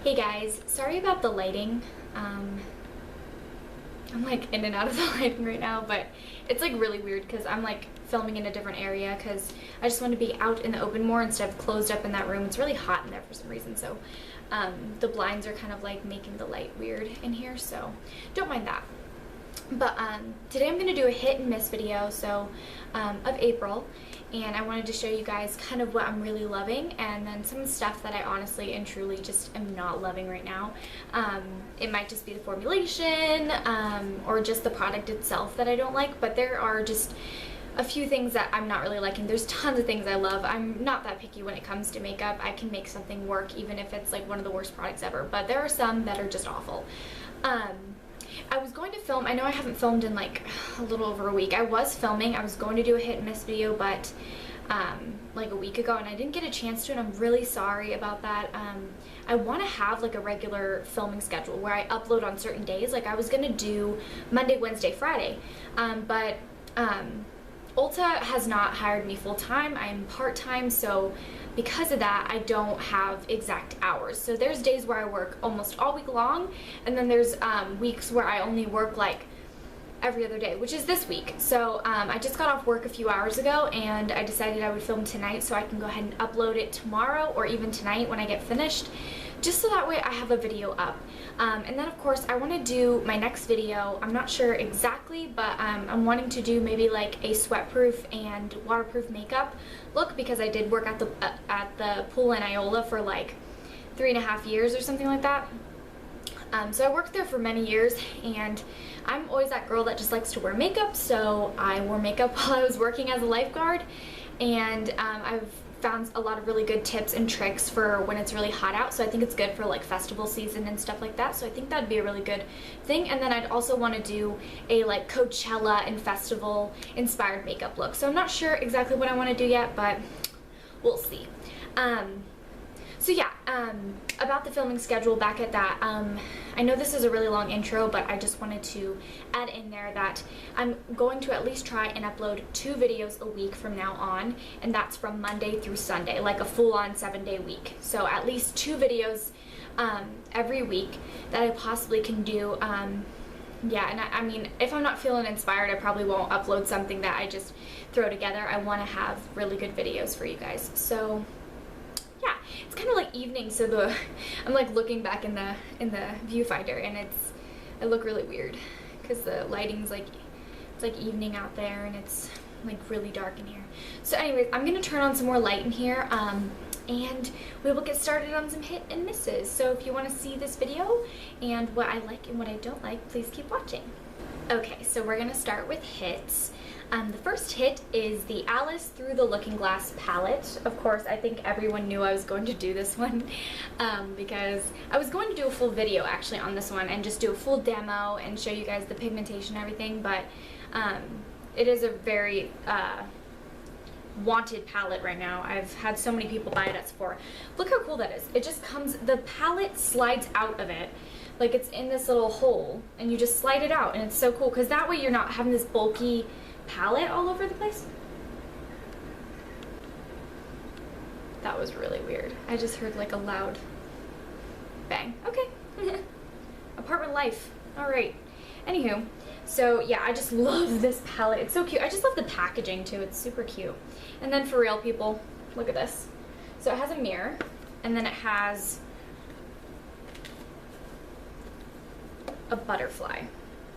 Hey guys, sorry about the lighting. I'm like in and out of the lighting right now, but it's like really weird because I'm like filming in a different area because I just want to be out in the open more instead of closed up in that room. It's really hot in there for some reason, so the blinds are kind of like making the light weird in here, so don't mind that. But today I'm going to do a hit and miss video of April, and I wanted to show you guys kind of what I'm really loving and then some stuff that I honestly and truly just am not loving right now. It might just be the formulation or just the product itself that I don't like, but there are just a few things that I'm not really liking. There's tons of things I love. I'm not that picky when it comes to makeup. I can make something work even if it's like one of the worst products ever, but there are some that are just awful. I was going to film, I know I haven't filmed in like a little over a week. I was filming, I was going to do a hit and miss video, but like a week ago, and I didn't get a chance to, and I'm really sorry about that. I want to have like a regular filming schedule where I upload on certain days. Like I was going to do Monday, Wednesday, Friday, but Ulta has not hired me full-time. I am part-time, so because of that, I don't have exact hours. So there's days where I work almost all week long, and then there's weeks where I only work like every other day, which is this week. So I just got off work a few hours ago, and I decided I would film tonight so I can go ahead and upload it tomorrow or even tonight when I get finished, just so that way I have a video up. And then of course I want to do my next video, I'm not sure exactly, but I'm wanting to do maybe like a sweatproof and waterproof makeup look, because I did work at the pool in Iola for like 3.5 years or something like that. So I worked there for many years, and I'm always that girl that just likes to wear makeup, so I wore makeup while I was working as a lifeguard, and I've found a lot of really good tips and tricks for when it's really hot out. So I think it's good for like festival season and stuff like that, so I think that'd be a really good thing. And then I'd also want to do a like Coachella and festival inspired makeup look. So I'm not sure exactly what I want to do yet, but we'll see. So yeah, about the filming schedule, back at that, I know this is a really long intro, but I just wanted to add in there that I'm going to at least try and upload 2 videos a week from now on, and that's from Monday through Sunday, like a full-on 7-day week. So at least 2 videos every week that I possibly can do. Yeah, and I mean, if I'm not feeling inspired, I probably won't upload something that I just throw together. I want to have really good videos for you guys. So yeah, it's kind of like evening, so I'm like looking back in the viewfinder, and I look really weird because the lighting's like, it's like evening out there, and it's like really dark in here. So anyways, I'm gonna turn on some more light in here, and we will get started on some hit and misses. So if you want to see this video and what I like and what I don't like, please keep watching. Okay, so we're gonna start with hits. The first hit is the Alice Through the Looking Glass palette. Of course, I think everyone knew I was going to do this one because I was going to do a full video actually on this one and just do a full demo and show you guys the pigmentation and everything, but it is a very wanted palette right now. I've had so many people buy it at Sephora. Look how cool that is. It just comes, the palette slides out of it. Like it's in this little hole, and you just slide it out, and it's so cool because that way you're not having this bulky palette all over the place. That was really weird. I just heard like a loud bang. Okay. Apartment life. Alright. Anywho, so yeah, I just love this palette. It's so cute. I just love the packaging too. It's super cute. And then for real, people, look at this. So it has a mirror, and then it has a butterfly.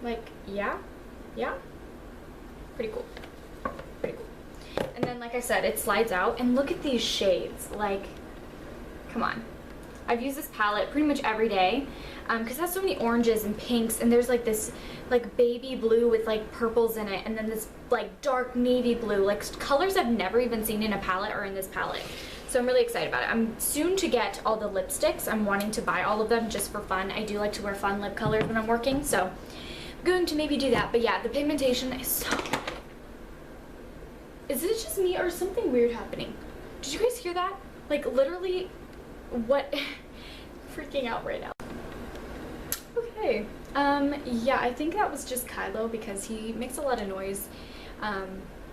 Like, yeah? Pretty cool. Pretty cool. And then, like I said, it slides out, and look at these shades. Like, come on. I've used this palette pretty much every day because it has so many oranges and pinks, and there's like this like baby blue with like purples in it, and then this like dark navy blue, like colors I've never even seen in a palette or in this palette. So I'm really excited about it. I'm soon to get all the lipsticks. I'm wanting to buy all of them just for fun. I do like to wear fun lip colors when I'm working, so I'm going to maybe do that. But yeah, the pigmentation is so... Is it just me or is something weird happening? Did you guys hear that? Like literally, what? Freaking out right now. Okay, yeah, I think that was just Kylo because he makes a lot of noise. I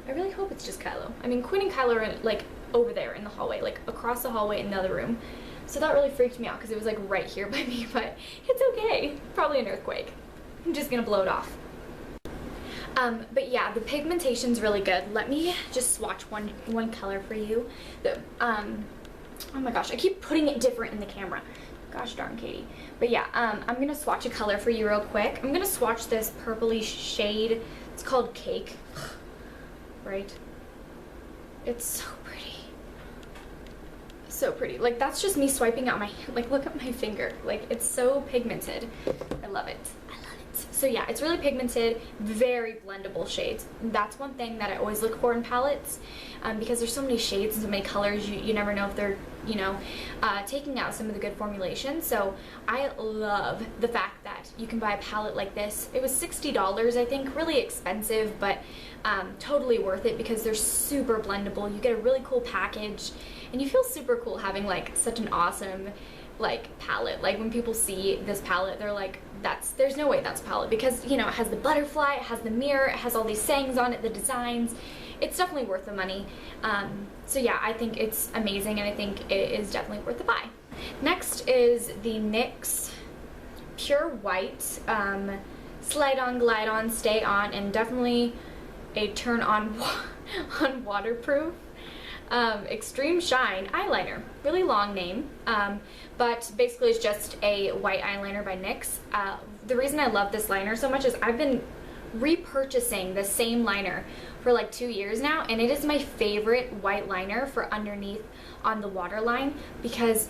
really hope it's just Kylo. I mean, Quinn and Kylo are like over there in the hallway, like across the hallway in the other room. So that really freaked me out because it was like right here by me, but it's okay. Probably an earthquake. I'm just gonna blow it off. But yeah, the pigmentation's really good. Let me just swatch one color for you. Oh my gosh, I keep putting it different in the camera. Gosh darn, Caitie. But yeah, I'm gonna swatch a color for you real quick. I'm gonna swatch this purpley shade. It's called Cake. Right? It's so pretty. So pretty. Like, that's just me swiping out my, like, look at my finger. Like, it's so pigmented. I love it. I love it. So yeah, it's really pigmented, very blendable shades. That's one thing that I always look for in palettes, because there's so many shades and so many colors, you never know if they're, you know, taking out some of the good formulations. So I love the fact that you can buy a palette like this. It was $60, I think, really expensive, but totally worth it because they're super blendable. You get a really cool package, and you feel super cool having like such an awesome like palette. Like when people see this palette, they're like, there's no way that's a palette, because you know, it has the butterfly, it has the mirror, it has all these sayings on it, the designs. It's definitely worth the money. So yeah, I think it's amazing, and I think it is definitely worth the buy. Next is the NYX Pure White Slide On, Glide On, Stay On, and definitely a turn on waterproof Extreme Shine eyeliner. Really long name, but basically it's just a white eyeliner by NYX. The reason I love this liner so much is I've been repurchasing the same liner for like 2 years now, and it is my favorite white liner for underneath on the waterline, because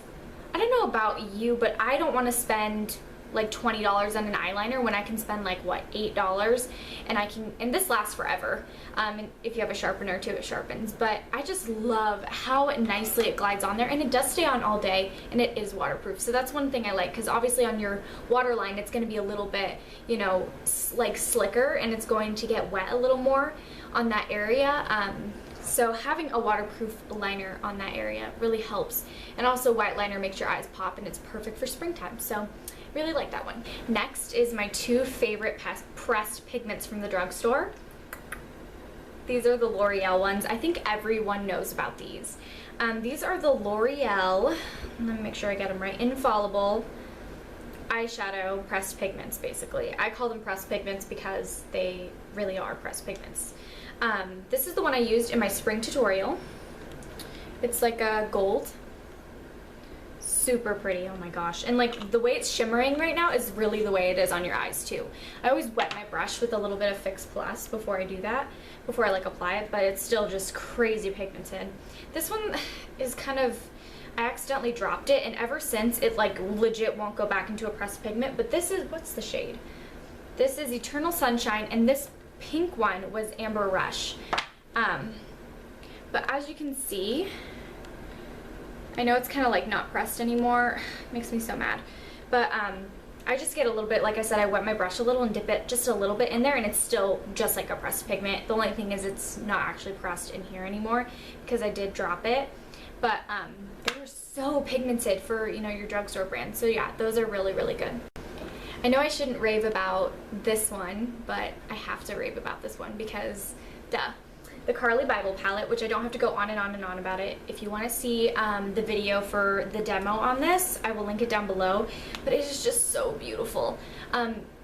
I don't know about you, but I don't want to spend like $20 on an eyeliner when I can spend like, what, $8, and this lasts forever. And if you have a sharpener too, it sharpens. But I just love how nicely it glides on there, and it does stay on all day, and it is waterproof. So that's one thing I like, because obviously on your waterline it's going to be a little bit, you know, like slicker, and it's going to get wet a little more on that area. So having a waterproof liner on that area really helps. And also white liner makes your eyes pop, and it's perfect for springtime. So really like that one. Next is my two favorite pressed pigments from the drugstore. These are the L'Oreal ones. I think everyone knows about these. These are the L'Oreal, let me make sure I get them right, Infallible eyeshadow pressed pigments, basically. I call them pressed pigments because they really are pressed pigments. This is the one I used in my spring tutorial. It's like a gold. Super pretty, oh my gosh. And like the way it's shimmering right now is really the way it is on your eyes too. I always wet my brush with a little bit of Fix Plus before I do that, before I like apply it, but it's still just crazy pigmented. This one is kind of, I accidentally dropped it, and ever since it like legit won't go back into a pressed pigment. But this is, what's the shade? This is Eternal Sunshine, and this pink one was Amber Rush. But as you can see, I know it's kind of like not pressed anymore. It makes me so mad. But I just get a little bit, like I said, I wet my brush a little and dip it just a little bit in there, and it's still just like a pressed pigment. The only thing is it's not actually pressed in here anymore because I did drop it. But they were so pigmented for, you know, your drugstore brand. So yeah, those are really, really good. I know I shouldn't rave about this one, but I have to rave about this one because, duh. The Carly Bible palette, which I don't have to go on and on and on about it. If you want to see the video for the demo on this, I will link it down below. But it is just so beautiful.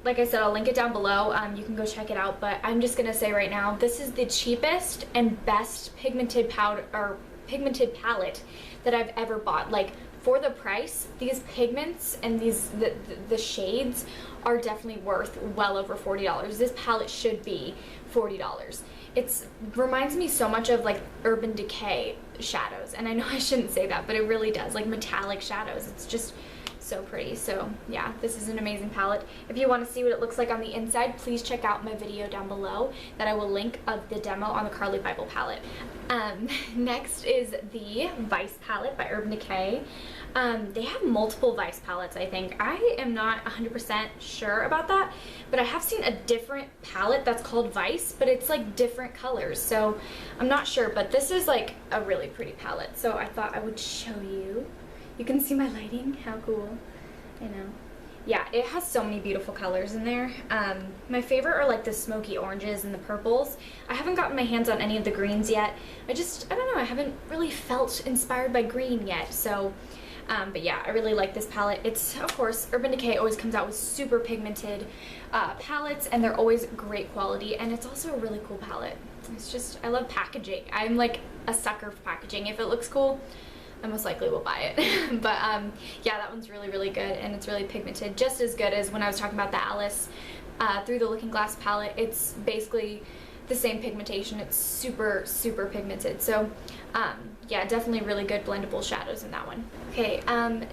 Like I said, I'll link it down below. You can go check it out. But I'm just gonna say right now, this is the cheapest and best pigmented powder or pigmented palette that I've ever bought. Like, for the price, these pigments and the shades are definitely worth well over $40. This palette should be $40. It reminds me so much of like Urban Decay shadows, and I know I shouldn't say that, but it really does, like metallic shadows. It's just so pretty. So yeah, this is an amazing palette. If you want to see what it looks like on the inside, please check out my video down below that I will link of the demo on the Carly Bible palette. Next is the Vice palette by Urban Decay. They have multiple Vice palettes, I think. I am not 100% sure about that, but I have seen a different palette that's called Vice, but it's like different colors, so I'm not sure. But this is like a really pretty palette, so I thought I would show you. You can see my lighting, how cool, I know. Yeah, it has so many beautiful colors in there. My favorite are like the smoky oranges and the purples. I haven't gotten my hands on any of the greens yet. I don't know, I haven't really felt inspired by green yet, so But yeah, I really like this palette. It's, of course, Urban Decay always comes out with super pigmented palettes, and they're always great quality, and it's also a really cool palette. It's just, I love packaging. I'm like a sucker for packaging. If it looks cool, I most likely will buy it. But yeah, that one's really, really good, and it's really pigmented, just as good as when I was talking about the Alice Through the Looking Glass palette. It's basically the same pigmentation. It's super, super pigmented. So yeah, definitely really good blendable shadows in that one. Okay,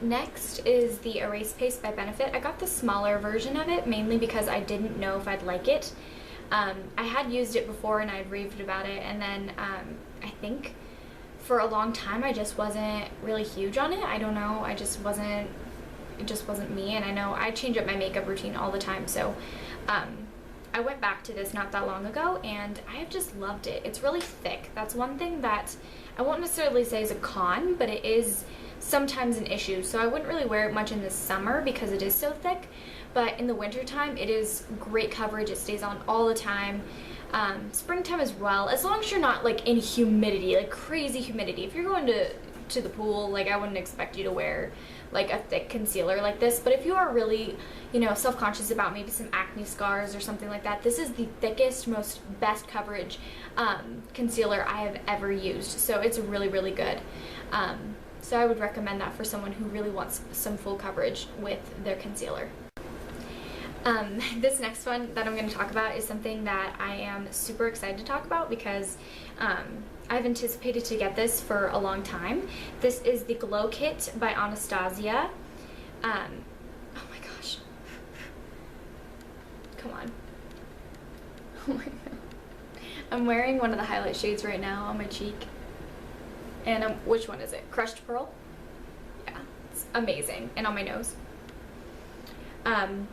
next is the Erase Paste by Benefit. I got the smaller version of it mainly because I didn't know if I'd like it. I had used it before and I'd raved about it, and then I think for a long time I just wasn't really huge on it. I don't know, it just wasn't me, and I know I change up my makeup routine all the time, so I went back to this not that long ago and I have just loved it. It's really thick. That's one thing that I won't necessarily say is a con, but it is sometimes an issue. So I wouldn't really wear it much in the summer because it is so thick, but in the winter time it is great coverage. It stays on all the time. Springtime as well, as long as you're not like in humidity, like crazy humidity. If you're going to the pool, like I wouldn't expect you to wear like a thick concealer like this, but if you are really, you know, self-conscious about maybe some acne scars or something like that, this is the thickest, most best coverage concealer I have ever used. So it's really, really good. So I would recommend that for someone who really wants some full coverage with their concealer. This next one that I'm going to talk about is something that I am super excited to talk about because I've anticipated to get this for a long time. This is the Glow Kit by Anastasia. Oh my gosh. Come on. Oh my god. I'm wearing one of the highlight shades right now on my cheek. And which one is it? Crushed Pearl? Yeah, it's amazing. And on my nose.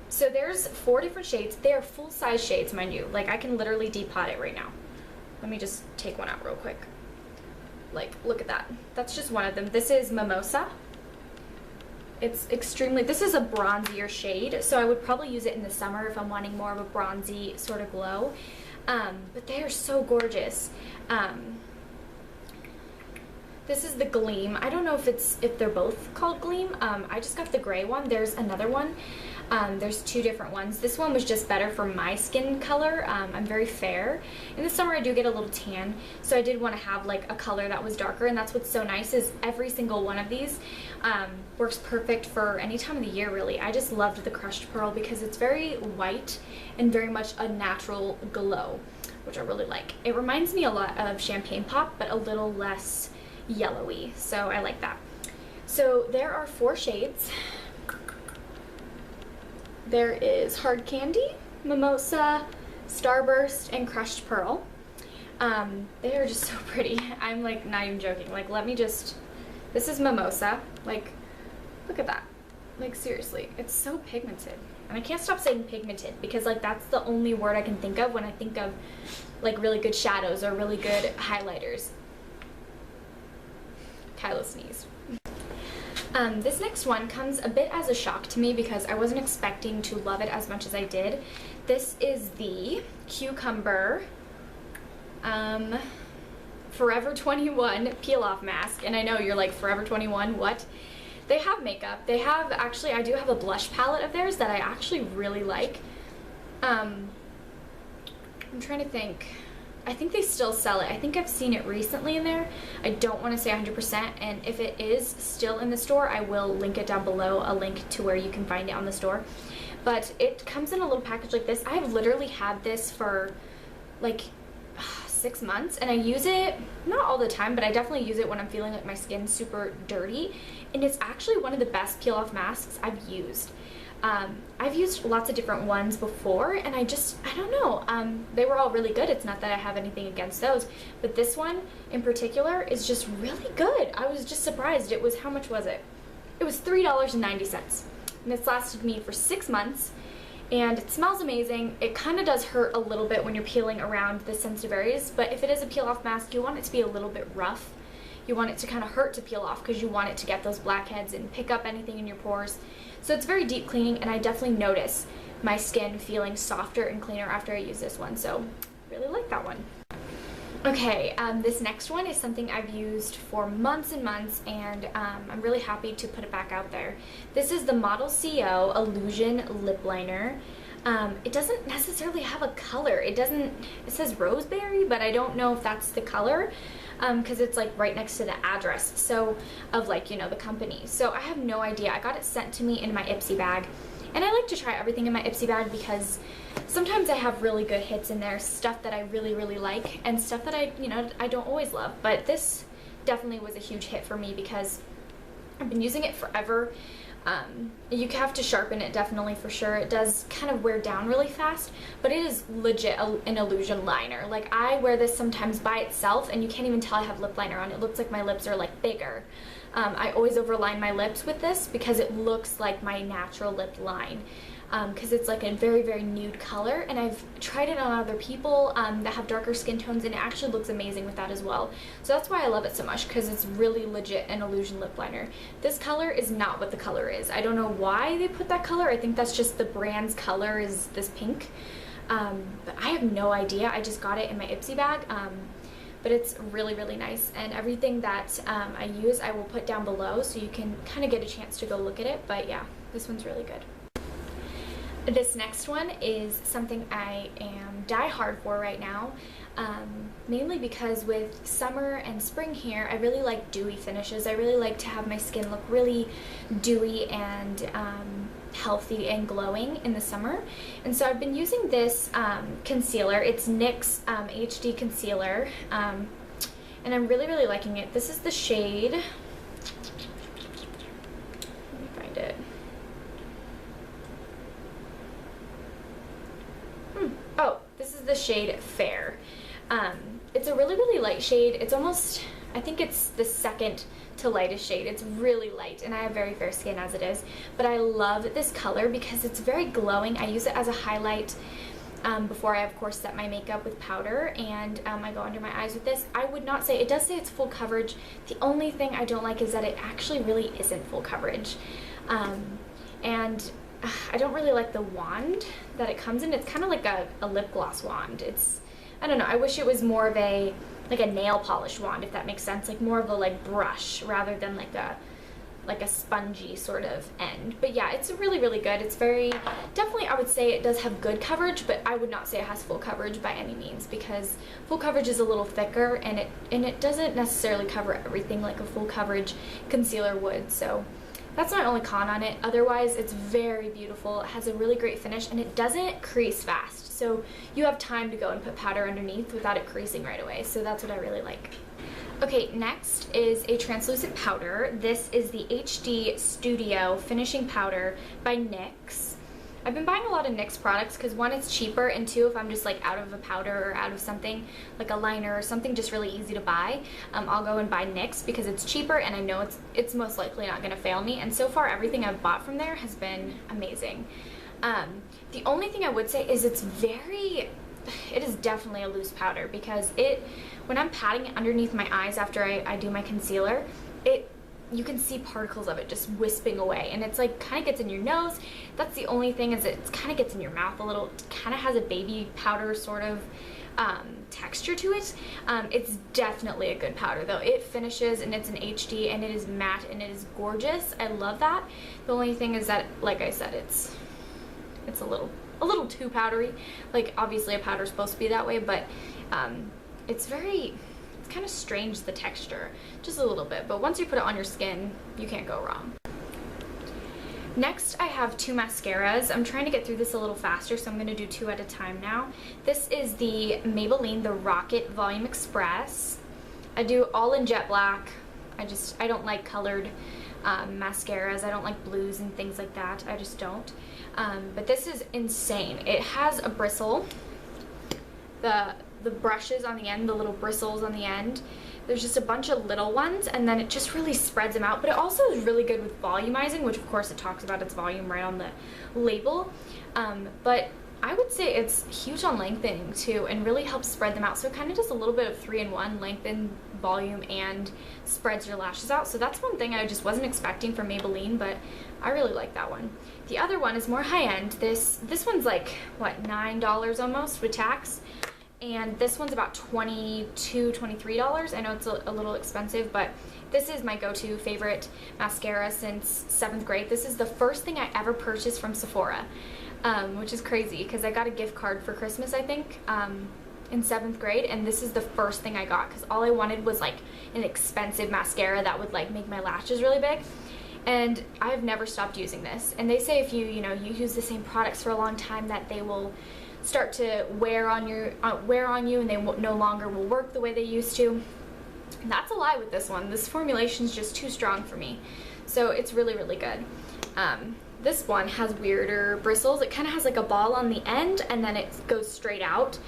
So there's 4 different shades. They are full-size shades, mind you. Like, I can literally depot it right now. Let me just take one out real quick. Like, look at that. That's just one of them. This is Mimosa. It's extremely, this is a bronzier shade, so I would probably use it in the summer if I'm wanting more of a bronzy sort of glow. But they are so gorgeous. This is the Gleam. I don't know if they're both called Gleam. I just got the gray one. There's another one. There's 2 different ones. This one was just better for my skin color. I'm very fair. In the summer I do get a little tan, so I did want to have like a color that was darker, and that's what's so nice is every single one of these works perfect for any time of the year, really. I just loved the Crushed Pearl because it's very white and very much a natural glow, which I really like. It reminds me a lot of Champagne Pop, but a little less yellowy, so I like that. So there are 4 shades. There is Hard Candy, Mimosa, Starburst, and Crushed Pearl. They are just so pretty. I'm like not even joking. Like, let me just, this is Mimosa. Like, look at that. Like, seriously, it's so pigmented. And I can't stop saying pigmented because like that's the only word I can think of when I think of like really good shadows or really good highlighters. Kylo sneezed. This next one comes a bit as a shock to me because I wasn't expecting to love it as much as I did. This is the Cucumber Forever 21 Peel Off Mask. And I know you're like, Forever 21, what? They have makeup. They have, actually, I do have a blush palette of theirs that I actually really like. I'm trying to think. I think they still sell it. I think I've seen it recently in there. I don't want to say 100%, and if it is still in the store, I will link it down below, a link to where you can find it on the store. But it comes in a little package like this. I've literally had this for like 6 months, and I use it, not all the time, but I definitely use it when I'm feeling like my skin's super dirty, and it's actually one of the best peel-off masks I've used. I've used lots of different ones before, and I don't know, they were all really good. It's not that I have anything against those, but this one in particular is just really good. I was just surprised. It was, how much was it? It was $3.90, and this lasted me for 6 months, and it smells amazing. It kind of does hurt a little bit when you're peeling around the sensitive areas, but if it is a peel-off mask, you want it to be a little bit rough. You want it to kind of hurt to peel off because you want it to get those blackheads and pick up anything in your pores. So it's very deep cleaning, and I definitely notice my skin feeling softer and cleaner after I use this one, so really like that one. Okay, this next one is something I've used for months and months, and I'm really happy to put it back out there. This is the Model CO Illusion Lip Liner. It doesn't necessarily have a color. It says roseberry, but I don't know if that's the color, because it's like right next to the address, so, of like, you know, the company. So I have no idea. I got it sent to me in my Ipsy bag, and I like to try everything in my Ipsy bag because sometimes I have really good hits in there, stuff that I really, really like, and stuff that I don't always love. But this definitely was a huge hit for me because I've been using it forever. You have to sharpen it, definitely, for sure. It does kind of wear down really fast, but it is legit an illusion liner. Like, I wear this sometimes by itself, and you can't even tell I have lip liner on. It looks like my lips are, like, bigger. I always overline my lips with this because it looks like my natural lip line. Because it's like a very, very nude color, and I've tried it on other people that have darker skin tones, and it actually looks amazing with that as well. So that's why I love it so much, because it's really legit an illusion lip liner. This color is not what the color is. I don't know why they put that color. I think that's just the brand's color is this pink. But I have no idea. I just got it in my Ipsy bag. But it's really, really nice, and everything that I use I will put down below so you can kind of get a chance to go look at it. But yeah, this one's really good. This next one is something I am die-hard for right now, mainly because with summer and spring here, I really like dewy finishes. I really like to have my skin look really dewy and healthy and glowing in the summer. And so I've been using this concealer. It's NYX HD concealer, and I'm really, really liking it. This is the shade, let me find it. Oh, this is the shade Fair. It's a really, really light shade. It's almost, I think it's the second to lightest shade. It's really light, and I have very fair skin as it is. But I love this color because it's very glowing. I use it as a highlight before I, of course, set my makeup with powder, and I go under my eyes with this. I would not say, it does say it's full coverage. The only thing I don't like is that it actually really isn't full coverage. And I don't really like the wand that it comes in. It's kind of like a lip gloss wand. It's, I don't know, I wish it was more of a, like a nail polish wand, if that makes sense, like more of a like brush rather than like a spongy sort of end. But yeah, it's really, really good. It's very, definitely I would say it does have good coverage, but I would not say it has full coverage by any means, because full coverage is a little thicker, and it doesn't necessarily cover everything like a full coverage concealer would. So that's my only con on it. Otherwise, it's very beautiful. It has a really great finish, and it doesn't crease fast. So you have time to go and put powder underneath without it creasing right away. So that's what I really like. Okay, next is a translucent powder. This is the HD Studio Finishing Powder by NYX. I've been buying a lot of NYX products because, one, it's cheaper, and two, if I'm just like out of a powder or out of something like a liner or something just really easy to buy, I'll go and buy NYX because it's cheaper, and I know it's most likely not going to fail me. And so far, everything I've bought from there has been amazing. The only thing I would say is it is definitely a loose powder, because when I'm patting it underneath my eyes after I do my concealer, you can see particles of it just wisping away, and it's like kind of gets in your nose. That's the only thing, is it kind of gets in your mouth a little. It kind of has a baby powder sort of texture to it. It's definitely a good powder though. It finishes, and it's an HD, and it is matte, and it is gorgeous. I love that. The only thing is that, like I said, it's a little too powdery. Like, obviously a powder is supposed to be that way, but it's kind of strange, the texture, just a little bit, but once you put it on your skin, you can't go wrong. Next, I have two mascaras. I'm trying to get through this a little faster, so I'm going to do two at a time now. This is the Maybelline The Rocket Volume Express. I do all in jet black. I don't like colored mascaras. I don't like blues and things like that. I just don't. But this is insane. It has a bristle. The brushes on the end, the little bristles on the end, there's just a bunch of little ones, and then it just really spreads them out. But it also is really good with volumizing, which of course it talks about its volume right on the label. But I would say it's huge on lengthening too, and really helps spread them out. So it kind of does a little bit of 3-in-1, lengthen, volume, and spreads your lashes out. So that's one thing I just wasn't expecting from Maybelline, but I really like that one. The other one is more high-end. This one's like, what, $9 almost with tax? and this one's about $22, $23. I know it's a little expensive, but this is my go-to favorite mascara since 7th grade. This is the first thing I ever purchased from Sephora, which is crazy because I got a gift card for Christmas, I think, in 7th grade, and this is the first thing I got because all I wanted was like an expensive mascara that would like make my lashes really big. And I've never stopped using this. And they say if you use the same products for a long time that they will start to wear on you and they no longer will work the way they used to. And that's a lie with this one. This formulation is just too strong for me. So it's really, really good. This one has weirder bristles. It kind of has like a ball on the end and then it goes straight out.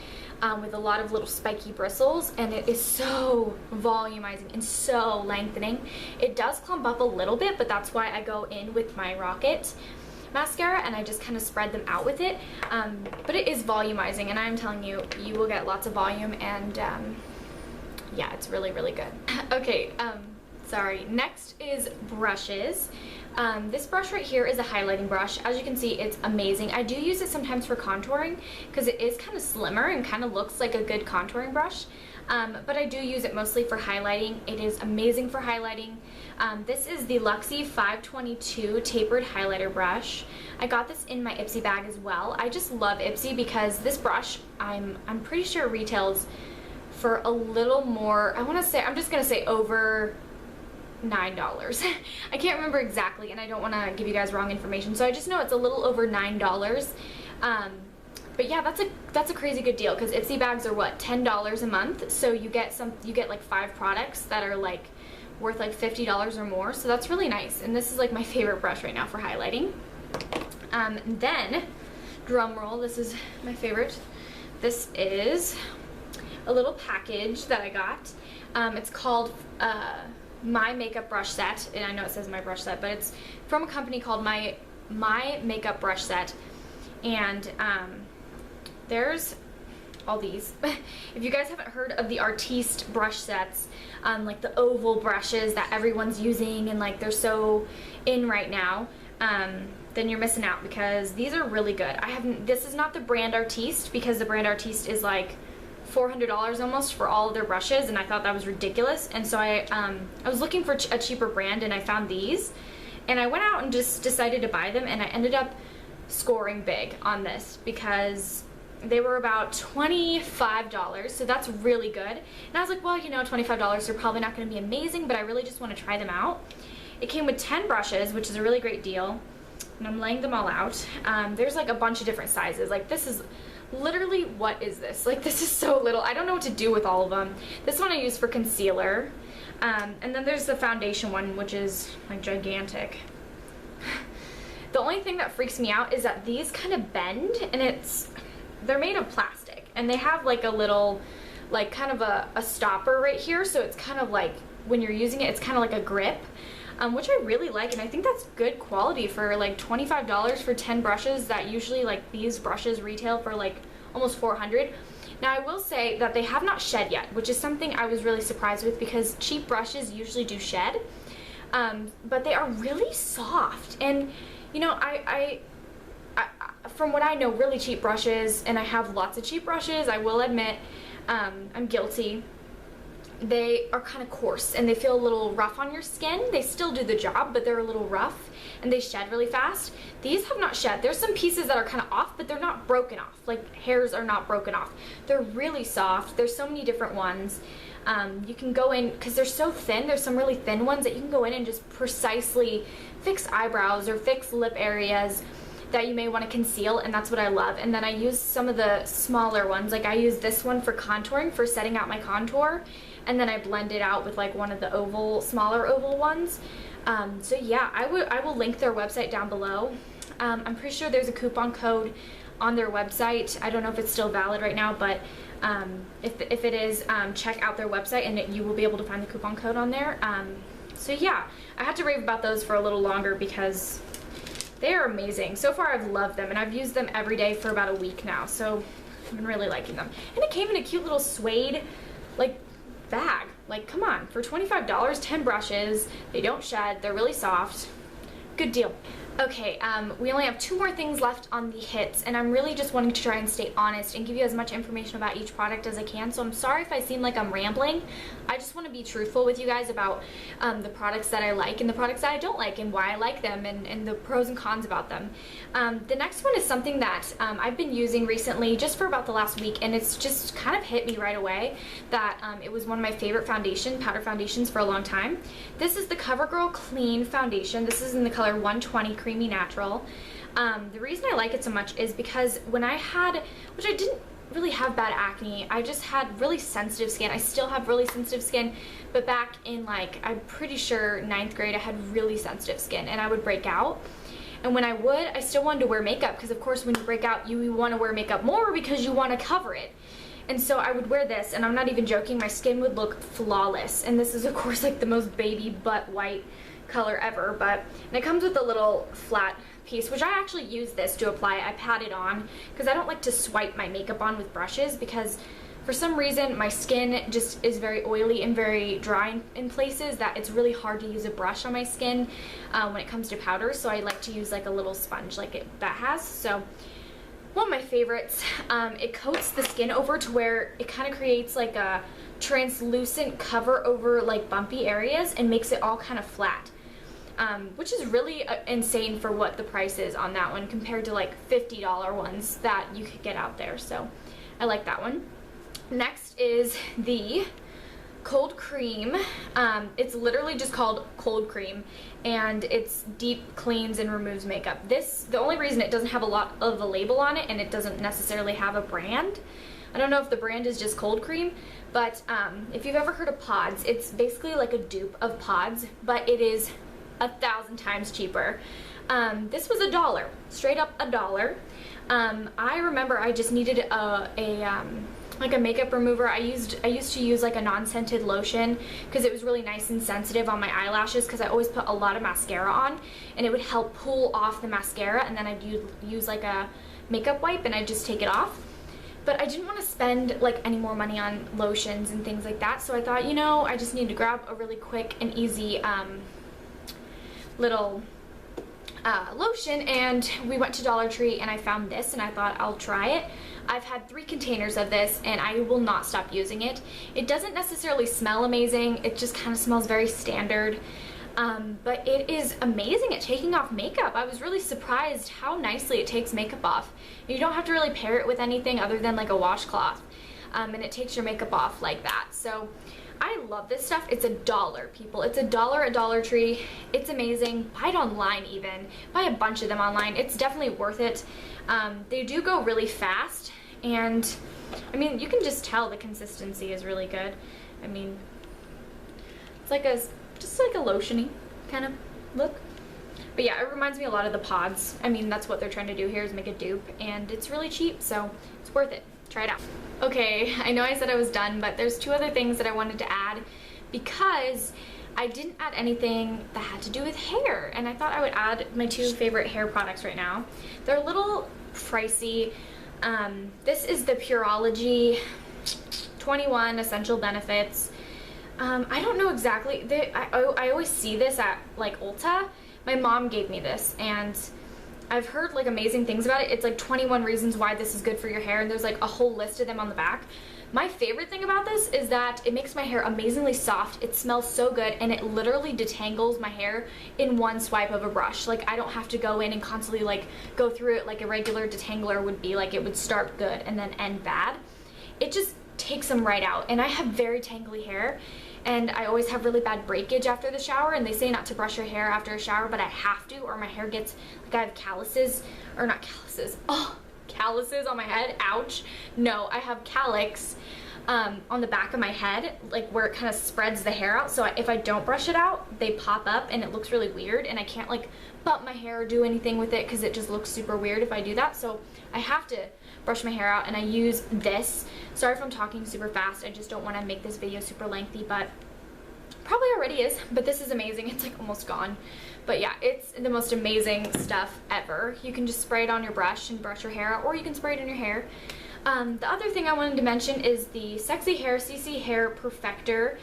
With a lot of little spiky bristles, and it is so volumizing and so lengthening. It does clump up a little bit, but that's why I go in with my Rocket mascara and I just kind of spread them out with it. But it is volumizing, and I'm telling you, you will get lots of volume, and yeah, it's really, really good. Okay, sorry. Next is brushes. This brush right here is a highlighting brush. As you can see, it's amazing. I do use it sometimes for contouring because it is kind of slimmer and kind of looks like a good contouring brush. But I do use it mostly for highlighting. It is amazing for highlighting. This is the Luxie 522 tapered highlighter brush. I got this in my Ipsy bag as well. I just love Ipsy because this brush, I'm pretty sure retails for a little more, I'm just gonna say over $9. I can't remember exactly, and I don't want to give you guys wrong information, so I just know it's a little over $9. But yeah, that's a crazy good deal because Ipsy bags are what, $10 a month, so you get like 5 products that are like worth like $50 or more, so that's really nice. And this is like my favorite brush right now for highlighting. Then, drum roll, this is my favorite. This is a little package that I got. It's called My Makeup Brush Set, and I know it says My Brush Set, but it's from a company called My Makeup Brush Set, and there's all these. If you guys haven't heard of the Artiste brush sets, like the oval brushes that everyone's using and like they're so in right now, then you're missing out because these are really good. This is not the brand Artiste because the brand Artiste is like $400 almost for all of their brushes, and I thought that was ridiculous. And so I was looking for a cheaper brand, and I found these, and I went out and just decided to buy them, and I ended up scoring big on this because they were about $25, so that's really good. And I was like, well, you know, $25 are probably not going to be amazing, but I really just want to try them out. It came with 10 brushes, which is a really great deal, and I'm laying them all out. There's like a bunch of different sizes. Like this is literally, what is this? Like this is so little. I don't know what to do with all of them. This one I use for concealer. And then there's the foundation one, which is like gigantic. The only thing that freaks me out is that these kind of bend, and they're made of plastic, and they have like a little, like kind of a stopper right here, so it's kind of like when you're using it, it's kind of like a grip. Which I really like, and I think that's good quality for like $25 for 10 brushes that usually like these brushes retail for like almost $400. Now I will say that they have not shed yet, which is something I was really surprised with because cheap brushes usually do shed, but they are really soft. And you know, I from what I know, really cheap brushes, and I have lots of cheap brushes, I will admit, I'm guilty. They are kind of coarse and they feel a little rough on your skin. They still do the job, but they're a little rough and they shed really fast. These have not shed. There's some pieces that are kind of off, but they're not broken off. Like hairs are not broken off. They're really soft. There's so many different ones. You can go in, because they're so thin, there's some really thin ones that you can go in and just precisely fix eyebrows or fix lip areas that you may want to conceal, and that's what I love. And then I use some of the smaller ones. Like I use this one for contouring, for setting out my contour, and then I blend it out with like one of the smaller oval ones. So yeah, I will link their website down below. I'm pretty sure there's a coupon code on their website. I don't know if it's still valid right now, but if it is, check out their website and you will be able to find the coupon code on there. So yeah, I had to rave about those for a little longer because they are amazing. So far I've loved them, and I've used them every day for about a week now, so I've been really liking them. And it came in a cute little suede like bag. Like come on, for $25, 10 brushes, they don't shed, they're really soft. Good deal. Okay, we only have 2 more things left on the hits, and I'm really just wanting to try and stay honest and give you as much information about each product as I can, so I'm sorry if I seem like I'm rambling. I just want to be truthful with you guys about the products that I like and the products that I don't like and why I like them and the pros and cons about them. The next one is something that I've been using recently just for about the last week, and it's just kind of hit me right away that it was one of my favorite powder foundations for a long time. This is the CoverGirl Clean Foundation. This is in the color 120 Creamy Natural. The reason I like it so much is because when I had, which I didn't really have bad acne, I just had really sensitive skin. I still have really sensitive skin, but back in like, I'm pretty sure 9th grade, I had really sensitive skin and I would break out. And when I would, I still wanted to wear makeup because of course when you break out, you want to wear makeup more because you want to cover it. And so I would wear this, and I'm not even joking, my skin would look flawless. And this is of course like the most baby butt white color ever, and it comes with a little flat piece, which I actually use this to apply. I pat it on because I don't like to swipe my makeup on with brushes because for some reason my skin just is very oily and very dry in places that it's really hard to use a brush on my skin when it comes to powder, so I like to use like a little sponge like that has. So one of my favorites. It coats the skin over to where it kind of creates like a translucent cover over like bumpy areas and makes it all kind of flat. Which is really insane for what the price is on that one compared to like $50 ones that you could get out there. So I like that one. Next is the Cold Cream. It's literally just called Cold Cream, and it's deep cleans and removes makeup. The only reason it doesn't have a lot of a label on it and it doesn't necessarily have a brand, I don't know if the brand is just Cold Cream, but if you've ever heard of Pods, it's basically like a dupe of Pods, but it is 1,000 times cheaper. This was $1, straight up $1. I remember I just needed like a makeup remover. I used to use like a non-scented lotion because it was really nice and sensitive on my eyelashes because I always put a lot of mascara on and it would help pull off the mascara, and then I'd use like a makeup wipe and I'd just take it off. But I didn't want to spend like any more money on lotions and things like that, so I thought, you know, I just need to grab a really quick and easy little lotion, and we went to Dollar Tree and I found this and I thought I'll try it. I've had 3 containers of this and I will not stop using it. It doesn't necessarily smell amazing, it just kind of smells very standard, but it is amazing at taking off makeup. I was really surprised how nicely it takes makeup off. You don't have to really pair it with anything other than like a washcloth, and it takes your makeup off like that. So I love this stuff. It's $1, people. It's $1 at Dollar Tree. It's amazing. Buy it online even. Buy a bunch of them online. It's definitely worth it. They do go really fast, and I mean, you can just tell the consistency is really good. I mean, it's like just like a lotion-y kind of look. But yeah, it reminds me a lot of the Pods. I mean, that's what they're trying to do here is make a dupe, and it's really cheap, so it's worth it. Try it out. Okay, I know I said I was done, but there's 2 other things that I wanted to add because I didn't add anything that had to do with hair, and I thought I would add my 2 favorite hair products right now. They're a little pricey. This is the Pureology 21 Essential Benefits. I don't know exactly. I always see this at like Ulta. My mom gave me this, and I've heard like amazing things about it. It's like 21 reasons why this is good for your hair, and there's like a whole list of them on the back. My favorite thing about this is that it makes my hair amazingly soft. It smells so good, and it literally detangles my hair in one swipe of a brush. Like I don't have to go in and constantly like go through it like a regular detangler would be. Like it would start good and then end bad. It just takes them right out, and I have very tangly hair. And I always have really bad breakage after the shower, and they say not to brush your hair after a shower, but I have to, or my hair gets, like I have calluses, or not calluses, calluses on my head, ouch. No, I have calyx on the back of my head, like where it kind of spreads the hair out, so if I don't brush it out, they pop up and it looks really weird, and I can't like bump my hair or do anything with it because it just looks super weird if I do that, so I have to brush my hair out, and I use this. Sorry if I'm talking super fast, I just don't want to make this video super lengthy, but probably already is, but this is amazing. It's like almost gone, but yeah, it's the most amazing stuff ever. You can just spray it on your brush and brush your hair out, or you can spray it in your hair. The other thing I wanted to mention is the Sexy Hair CC Hair Perfector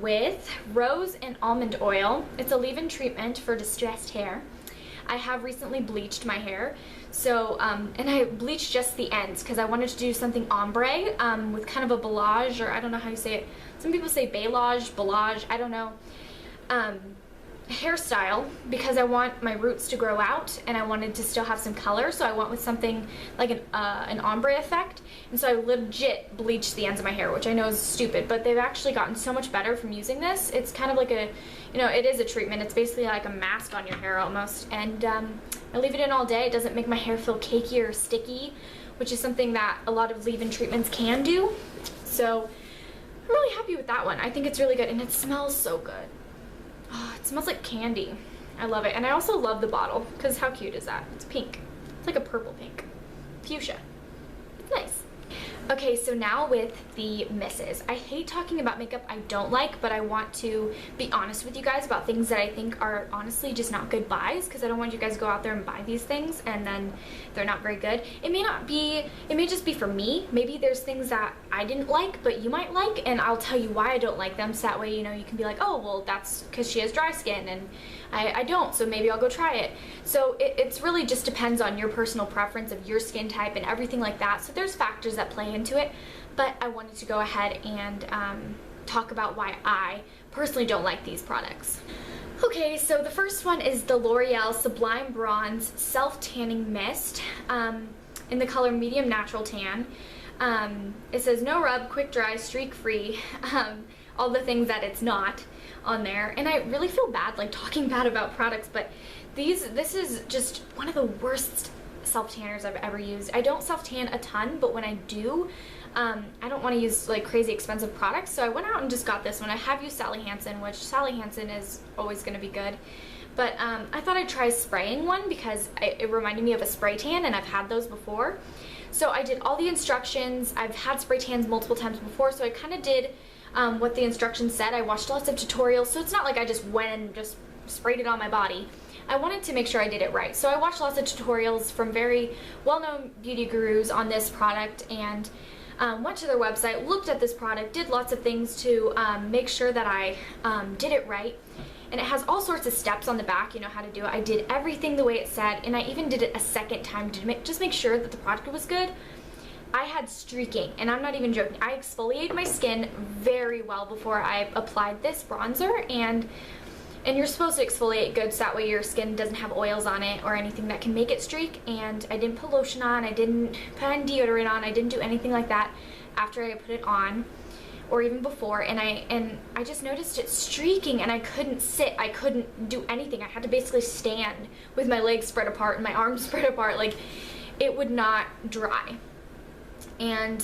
with rose and almond oil. It's a leave-in treatment for distressed hair. I have recently bleached my hair, so, and I bleached just the ends because I wanted to do something ombre with kind of a balayage, or I don't know how you say it. Some people say balayage, I don't know. Hairstyle, because I want my roots to grow out and I wanted to still have some color, so I went with something like an ombre effect, and so I legit bleached the ends of my hair, which I know is stupid, but they've actually gotten so much better from using this. It's kind of like a, you know, it is a treatment. It's basically like a mask on your hair almost, and I leave it in all day. It doesn't make my hair feel cakey or sticky, which is something that a lot of leave-in treatments can do. So I'm really happy with that one. I think it's really good, and it smells so good. Oh, it smells like candy. I love it. And I also love the bottle, because how cute is that? It's pink. It's like a purple pink. Fuchsia. It's nice. Okay, so now with the misses. I hate talking about makeup I don't like, but I want to be honest with you guys about things that I think are honestly just not good buys, because I don't want you guys to go out there and buy these things and then they're not very good. It may just be for me. Maybe there's things that I didn't like, but you might like, and I'll tell you why I don't like them, so that way, you know, you can be like, oh, well, that's because she has dry skin and I don't, so maybe I'll go try it. So it's really just depends on your personal preference of your skin type and everything like that. So there's factors that play into it, but I wanted to go ahead and talk about why I personally don't like these products. Okay, so the first one is the L'Oreal Sublime Bronze Self-Tanning Mist in the color Medium Natural Tan. It says no rub, quick dry, streak free, all the things that it's not on there. And I really feel bad like talking bad about products, but this is just one of the worst self-tanners I've ever used. I don't self-tan a ton, but when I do, I don't want to use like crazy expensive products, so I went out and just got this one. I have used Sally Hansen, which Sally Hansen is always going to be good, but I thought I'd try spraying one because it reminded me of a spray tan, and I've had those before. So I did all the instructions. I've had spray tans multiple times before, so I kind of did what the instructions said. I watched lots of tutorials, so it's not like I just went and just sprayed it on my body. I wanted to make sure I did it right. So I watched lots of tutorials from very well-known beauty gurus on this product, and went to their website, looked at this product, did lots of things to make sure that I did it right. And it has all sorts of steps on the back, you know how to do it. I did everything the way it said, and I even did it a second time to just make sure that the product was good. I had streaking, and I'm not even joking. I exfoliated my skin very well before I applied this bronzer, and you're supposed to exfoliate good so that way your skin doesn't have oils on it or anything that can make it streak. And I didn't put lotion on, I didn't put on deodorant on, I didn't do anything like that after I put it on or even before, and I just noticed it streaking, and I couldn't sit, I couldn't do anything. I had to basically stand with my legs spread apart and my arms spread apart. Like, it would not dry. And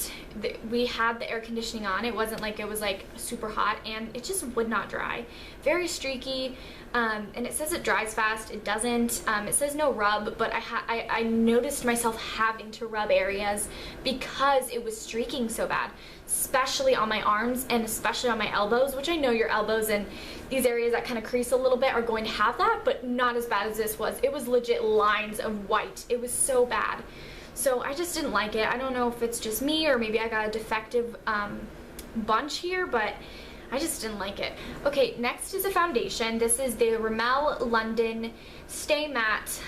we had the air conditioning on. It wasn't like it was like super hot, and it just would not dry. Very streaky, and it says it dries fast. It doesn't. It says no rub, but I noticed myself having to rub areas because it was streaking so bad, especially on my arms and especially on my elbows, which I know your elbows and these areas that kind of crease a little bit are going to have that, but not as bad as this was. It was legit lines of white. It was so bad. So I just didn't like it. I don't know if it's just me or maybe I got a defective bunch here, but I just didn't like it. Okay, next is a foundation. This is the Rimmel London Stay Matte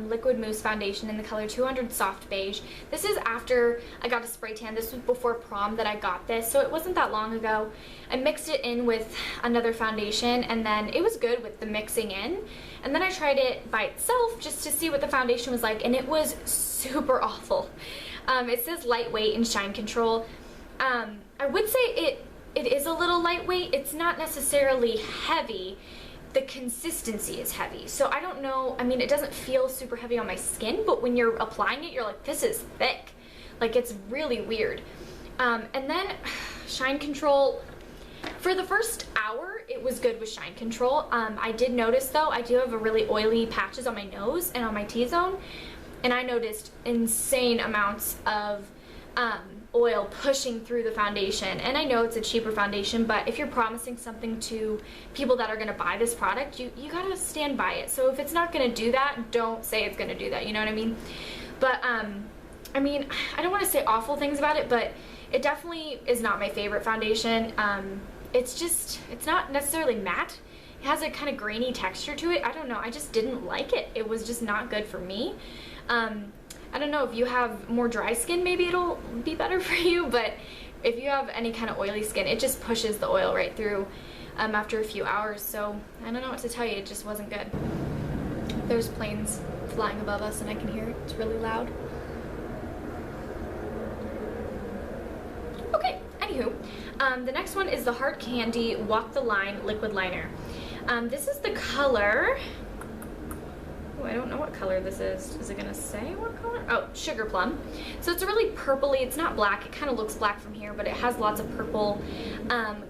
Liquid Mousse Foundation in the color 200 Soft Beige. This is after I got a spray tan. This was before prom that I got this, so it wasn't that long ago. I mixed it in with another foundation, and then it was good with the mixing in. And then I tried it by itself just to see what the foundation was like, and it was super awful. It says lightweight and shine control. I would say it is a little lightweight. It's not necessarily heavy. The consistency is heavy. So I don't know, I mean, it doesn't feel super heavy on my skin, but when you're applying it, you're like, this is thick. Like, it's really weird. And then shine control, for the first hour, it was good with shine control. I did notice though, I do have a really oily patches on my nose and on my T-zone, and I noticed insane amounts of oil pushing through the foundation. And I know it's a cheaper foundation, but if you're promising something to people that are gonna buy this product, you gotta stand by it. So if it's not gonna do that, don't say it's gonna do that, you know what I mean? But I mean, I don't wanna say awful things about it, but it definitely is not my favorite foundation. It's not necessarily matte. It has a kind of grainy texture to it. I don't know, I just didn't like it. It was just not good for me. I don't know if you have more dry skin, maybe it'll be better for you, but if you have any kind of oily skin, it just pushes the oil right through after a few hours. So I don't know what to tell you, it just wasn't good. There's planes flying above us and I can hear it. It's really loud. Okay, anywho, the next one is the Hard Candy Walk the Line Liquid Liner. This is the color. Oh, I don't know what color this is. Is it gonna say what color? Oh, Sugar Plum. So it's a really purpley, it's not black, it kind of looks black from here, but it has lots of purple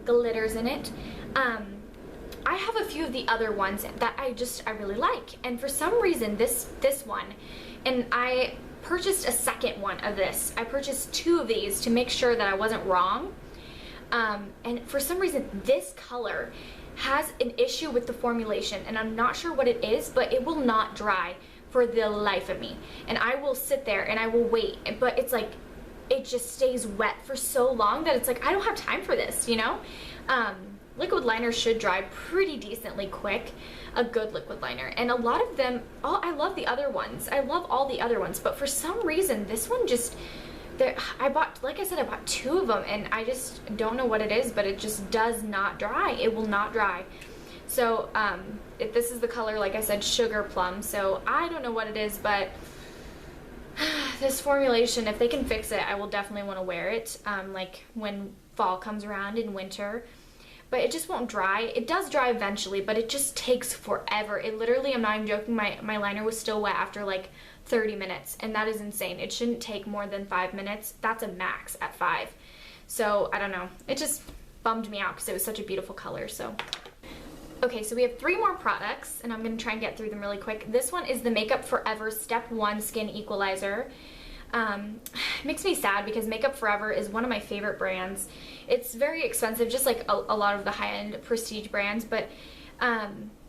glitters in it. I have a few of the other ones that I really like, and for some reason this one, and I purchased a second one of this. I purchased 2 of these to make sure that I wasn't wrong, and for some reason this color has an issue with the formulation, and I'm not sure what it is, but it will not dry for the life of me. And I will sit there and I will wait, but it's like it just stays wet for so long that it's like I don't have time for this, you know? Liquid liners should dry pretty decently quick, a good liquid liner. And a lot of them, I love the other ones. I love all the other ones, but for some reason this one just, I bought, like I said, I bought 2 of them and I just don't know what it is, but it just does not dry. It will not dry. So this is the color, like I said, Sugar Plum. So I don't know what it is, but this formulation, if they can fix it, I will definitely want to wear it like when fall comes around in winter. But it just won't dry. It does dry eventually, but it just takes forever. It literally, I'm not even joking, my liner was still wet after like 30 minutes, and that is insane. It shouldn't take more than 5 minutes. That's a max at 5. So I don't know. It just bummed me out because it was such a beautiful color. So okay, so we have 3 more products, and I'm gonna try and get through them really quick. This one is the Makeup Forever Step 1 Skin Equalizer. It makes me sad because Makeup Forever is one of my favorite brands. It's very expensive, just like a lot of the high-end prestige brands, but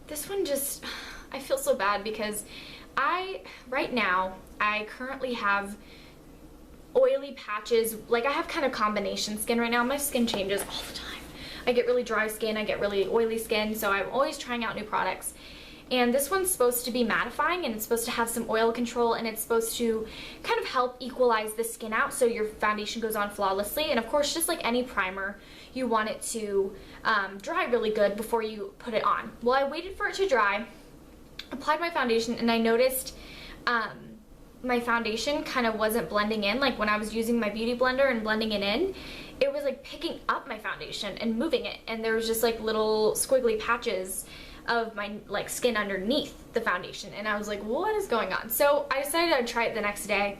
this one just, I feel so bad because right now, I currently have oily patches. Like I have kind of combination skin right now. My skin changes all the time. I get really dry skin, I get really oily skin, so I'm always trying out new products. And this one's supposed to be mattifying, and it's supposed to have some oil control, and it's supposed to kind of help equalize the skin out so your foundation goes on flawlessly. And of course, just like any primer, you want it to dry really good before you put it on. Well, I waited for it to dry, applied my foundation, and I noticed my foundation kind of wasn't blending in. Like when I was using my beauty blender and blending it in, it was like picking up my foundation and moving it, and there was just like little squiggly patches of my like skin underneath the foundation, and I was like, what is going on? So I decided I'd try it the next day,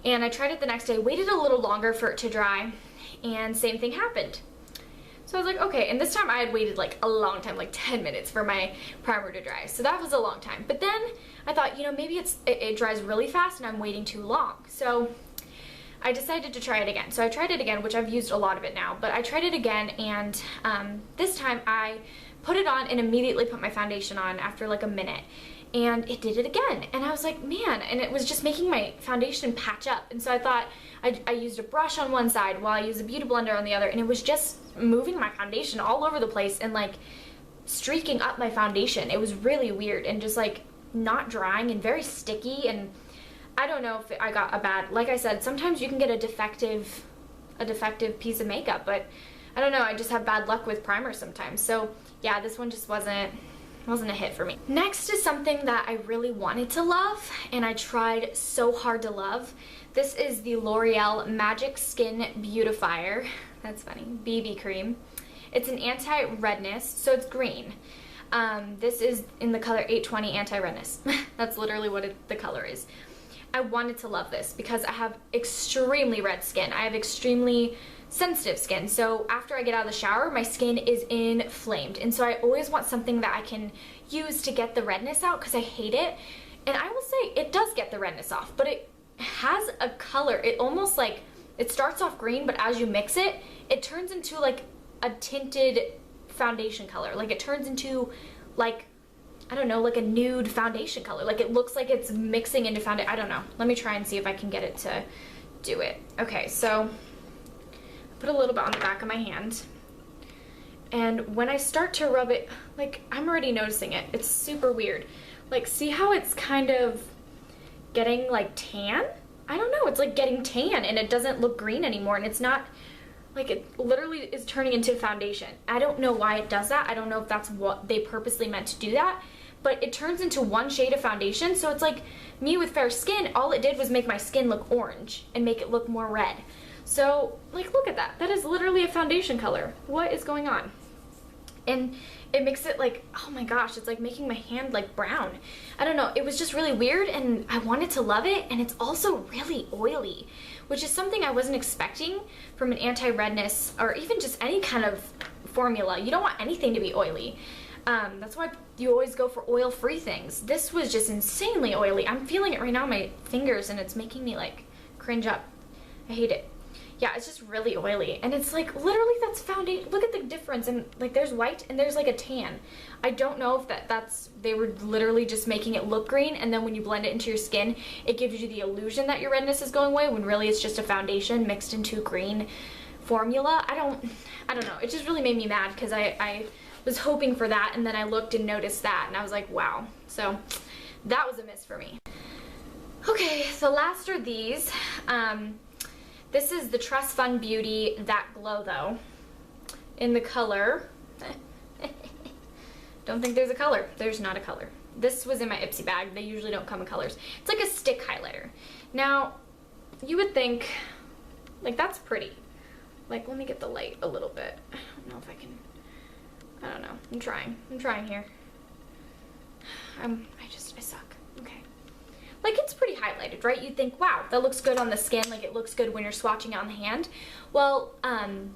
and I tried it the next day, waited a little longer for it to dry, and same thing happened. So I was like, okay, and this time I had waited like a long time, like 10 minutes for my primer to dry, so that was a long time. But then I thought, you know, maybe it dries really fast and I'm waiting too long. So I decided to try it again. So I tried it again, which I've used a lot of it now, but I tried it again, and this time I put it on and immediately put my foundation on after like a minute, and it did it again, and I was like, man, and it was just making my foundation patch up. And so I thought, I used a brush on one side while I used a beauty blender on the other, and it was just moving my foundation all over the place and like streaking up my foundation. It was really weird and just like not drying and very sticky, and I don't know if I got a bad, like I said, sometimes you can get a defective piece of makeup, but I don't know, I just have bad luck with primers sometimes. So yeah, this one just wasn't a hit for me. Next is something that I really wanted to love, and I tried so hard to love. This is the L'Oreal Magic Skin Beautifier. That's funny. BB cream. It's an anti-redness, so it's green. This is in the color 820 anti-redness. That's literally what the color is. I wanted to love this because I have extremely red skin. I have extremely sensitive skin, so after I get out of the shower, my skin is inflamed, and so I always want something that I can use to get the redness out because I hate it. And I will say it does get the redness off, but it has a color. It almost like, it starts off green, but as you mix it, it turns into like a tinted foundation color. Like it turns into like, I don't know, like a nude foundation color. Like it looks like it's mixing into foundation. I don't know. Let me try and see if I can get it to do it. Okay, so put a little bit on the back of my hand. and when I start to rub it, like, I'm already noticing it. It's super weird. Like, see how it's kind of getting like tan? I don't know, it's like getting tan and it doesn't look green anymore, and it's not, like, it literally is turning into foundation. I don't know why it does that. I don't know if that's what they purposely meant to do that, but it turns into one shade of foundation. So it's like me with fair skin, all it did was make my skin look orange and make it look more red. So, like, look at that. That is literally a foundation color. What is going on? And it makes it like, oh my gosh, it's like making my hand like brown. I don't know, it was just really weird, and I wanted to love it, and it's also really oily, which is something I wasn't expecting from an anti-redness or even just any kind of formula. You don't want anything to be oily. That's why you always go for oil-free things. This was just insanely oily. I'm feeling it right now on my fingers, and it's making me like cringe up. I hate it. Yeah, it's just really oily, and it's like literally that's foundation. Look at the difference, and like there's white and there's like a tan. I don't know if that's they were literally just making it look green, and then when you blend it into your skin, it gives you the illusion that your redness is going away when really it's just a foundation mixed into green formula. I don't know. It just really made me mad because I was hoping for that, and then I looked and noticed that, and I was like, wow. So that was a miss for me. Okay, the last are these. This is the Trust Fund Beauty That Glow, though, in the color. Don't think there's a color. There's not a color. This was in my Ipsy bag. They usually don't come in colors. It's like a stick highlighter. Now, you would think, like, that's pretty. Like, let me get the light a little bit. I don't know if I can. I don't know. I'm trying here. I suck. Okay. Like, it's pretty highlighted, right? You'd think, wow, that looks good on the skin, like it looks good when you're swatching it on the hand. Well,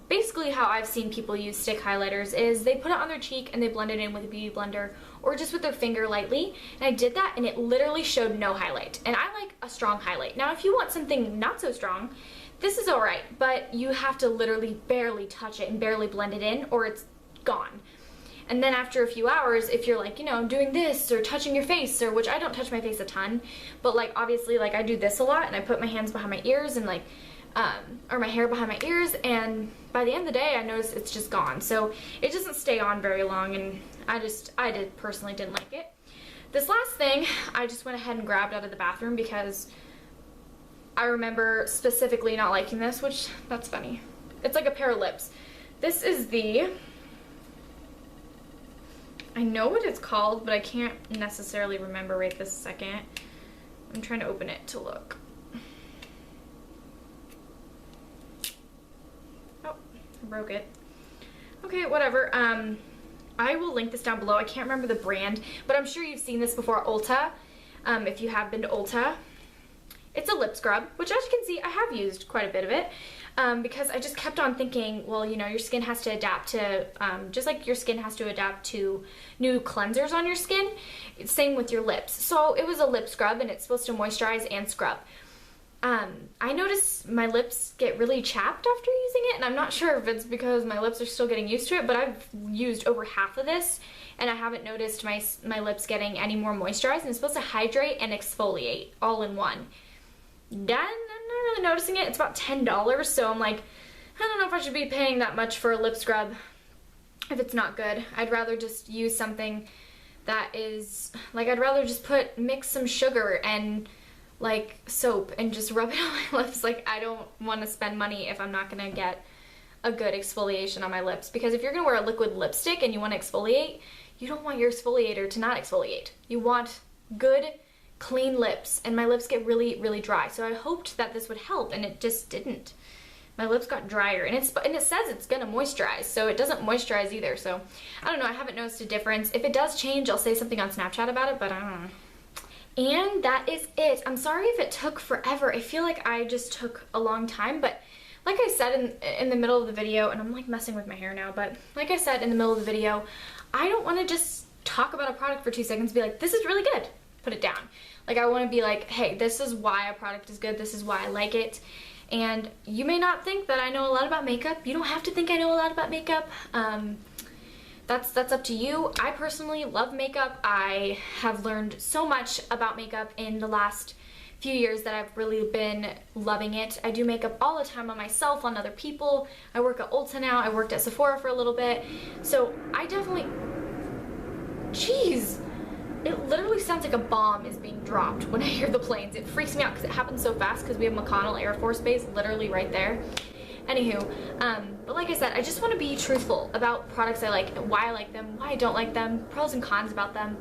basically how I've seen people use stick highlighters is they put it on their cheek and they blend it in with a beauty blender or just with their finger lightly. And I did that, and it literally showed no highlight. And I like a strong highlight. Now, if you want something not so strong, this is all right, but you have to literally barely touch it and barely blend it in, or it's gone. And then after a few hours, if you're like, you know, doing this or touching your face, or which I don't touch my face a ton, but like obviously like I do this a lot, and I put my hands behind my ears and like, or my hair behind my ears, and by the end of the day I notice it's just gone. So it doesn't stay on very long, and I personally didn't like it. This last thing I just went ahead and grabbed out of the bathroom because I remember specifically not liking this, which that's funny. It's like a pair of lips. This is the, I know what it's called, but I can't necessarily remember right this second. I'm trying to open it to look. Oh, I broke it. Okay, whatever. I will link this down below. I can't remember the brand, but I'm sure you've seen this before at Ulta. If you have been to Ulta. It's a lip scrub, which as you can see, I have used quite a bit of it. Because I just kept on thinking, well, you know, your skin has to adapt to, just like your skin has to adapt to new cleansers on your skin, it's same with your lips. So it was a lip scrub, and it's supposed to moisturize and scrub. I noticed my lips get really chapped after using it, and I'm not sure if it's because my lips are still getting used to it, but I've used over half of this, and I haven't noticed my lips getting any more moisturized, and it's supposed to hydrate and exfoliate all in one. Then I'm not really noticing it. It's about $10, so I'm like, I don't know if I should be paying that much for a lip scrub if it's not good. I'd rather just use something that is, like, I'd rather just mix some sugar and like soap and just rub it on my lips. Like, I don't want to spend money if I'm not gonna get a good exfoliation on my lips, because if you're gonna wear a liquid lipstick and you want to exfoliate, you don't want your exfoliator to not exfoliate. You want good clean lips, and my lips get really, really dry. So I hoped that this would help, and it just didn't. My lips got drier, and it says it's gonna moisturize, so it doesn't moisturize either. So I don't know, I haven't noticed a difference. If it does change, I'll say something on Snapchat about it, but I don't know. And that is it. I'm sorry if it took forever. I feel like I just took a long time, but like I said in the middle of the video, and I'm like messing with my hair now, but like I said in the middle of the video, I don't want to just talk about a product for 2 seconds and be like, this is really good, put it down. Like, I want to be like, hey, this is why a product is good, this is why I like it. And you may not think that I know a lot about makeup. You don't have to think I know a lot about makeup. That's up to you. I personally love makeup. I have learned so much about makeup in the last few years that I've really been loving it. I do makeup all the time on myself, on other people. I work at Ulta now. I worked at Sephora for a little bit. So I definitely, jeez, it literally sounds like a bomb is being dropped when I hear the planes. It freaks me out because it happens so fast because we have McConnell Air Force Base literally right there. Anywho, but like I said, I just want to be truthful about products I like, why I like them, why I don't like them, pros and cons about them,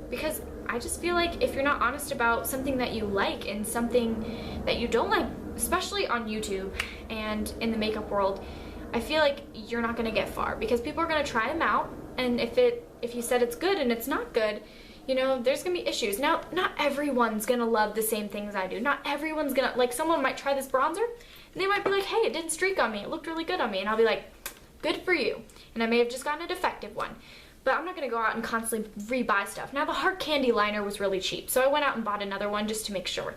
because I just feel like if you're not honest about something that you like and something that you don't like, especially on YouTube and in the makeup world, I feel like you're not going to get far because people are going to try them out, and if you said it's good and it's not good, you know, there's gonna be issues. Now, not everyone's gonna love the same things I do. Not everyone's gonna, like, someone might try this bronzer and they might be like, hey, it didn't streak on me, it looked really good on me, and I'll be like, good for you. And I may have just gotten a defective one. But I'm not gonna go out and constantly rebuy stuff. Now, the Hard Candy liner was really cheap, so I went out and bought another one just to make sure.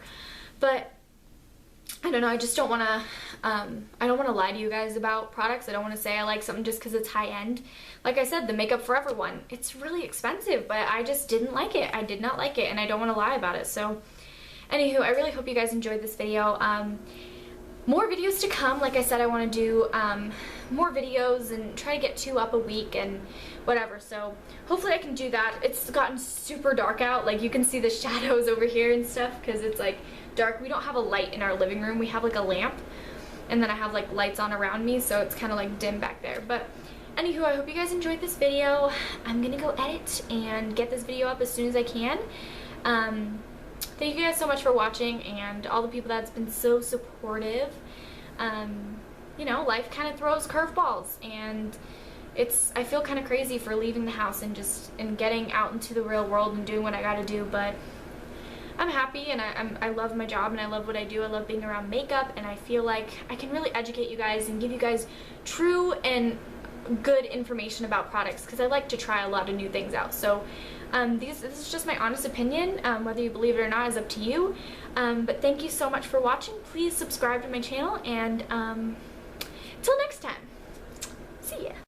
But I don't know, I just don't want to, I don't want to lie to you guys about products. I don't want to say I like something just because it's high-end. Like I said, the Makeup Forever one, it's really expensive, but I just didn't like it. I did not like it, and I don't want to lie about it. So, anywho, I really hope you guys enjoyed this video. More videos to come. Like I said, I want to do more videos and try to get 2 up a week and whatever. So hopefully I can do that. It's gotten super dark out. Like, you can see the shadows over here and stuff because it's like dark. We don't have a light in our living room. We have like a lamp, and then I have like lights on around me, so it's kind of like dim back there. But anywho, I hope you guys enjoyed this video. I'm gonna go edit and get this video up as soon as I can. Thank you guys so much for watching, and all the people that's been so supportive. You know, life kind of throws curveballs, and I feel kind of crazy for leaving the house and getting out into the real world and doing what I gotta do, but I'm happy, and I love my job, and I love what I do. I love being around makeup, and I feel like I can really educate you guys and give you guys true and good information about products, because I like to try a lot of new things out. So this is just my honest opinion. Whether you believe it or not is up to you. But thank you so much for watching. Please subscribe to my channel, and until next time, see ya.